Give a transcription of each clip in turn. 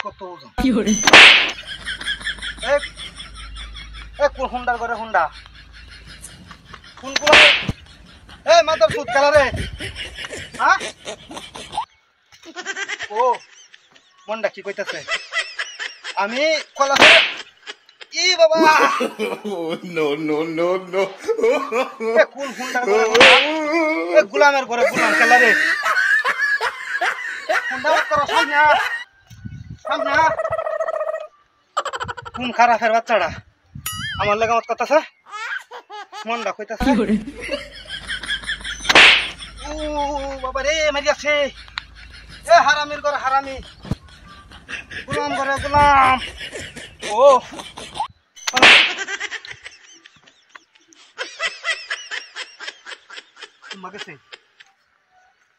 কত কি হরে কোন হুন্ডার করে হুন্ডা কোন কোন মাদার সুদ কালারে হ্যাঁ ও মনটা কি কইতাছে আমি কলা ই বাবা নো নো নো নো কোন হুন্ডার করে গোলামের করে গোলাম কালারে হুন্ডা করো সামনে সামনে কোন খারাপের বাচ্চাটা আমার লাগে আমার কথাছে মনটা কইতাছে ও বাবা রে মারি আছে হারামির ঘরে হারামি গোলাম ঘরে গোলাম ও কুম্বা গেছে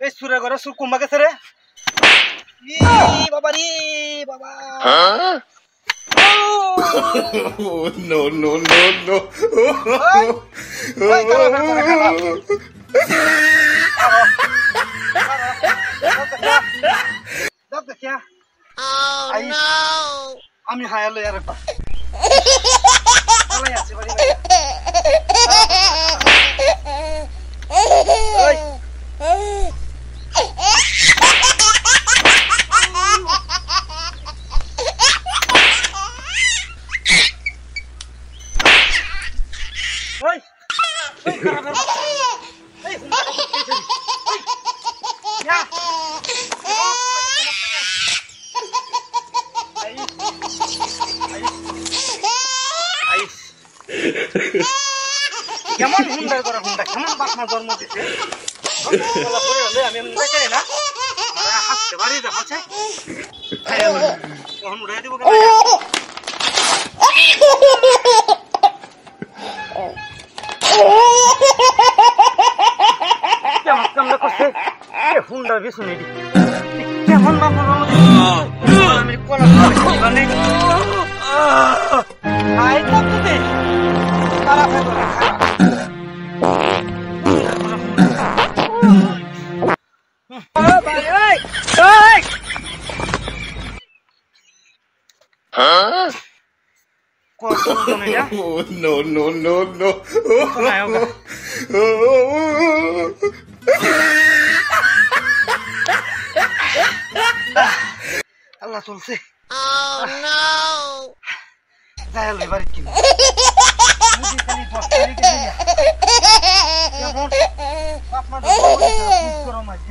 এই সুরে ঘরে সুর কুম্বা গেছে রে বাবা রে বাবা no no no no আমি হায়ালো यार পা চলে আসি বাড়ি ওই কেমন হুন্ডার করে হুন্ডা কেমন বাপমা জন্ম দিছে আমি দেখাই না হাসতে পারি দেখাচ্ছে কখন উড়ে দিব কেমন কেমন করছে হুন্ডার পিছনে কেমন আমি কলা no no no no Allah চলছে oh no যাই লই বাড়ি কি মুদি খালি 10 তারিখে দিয়া কেমন আপনার খুব গরম আছে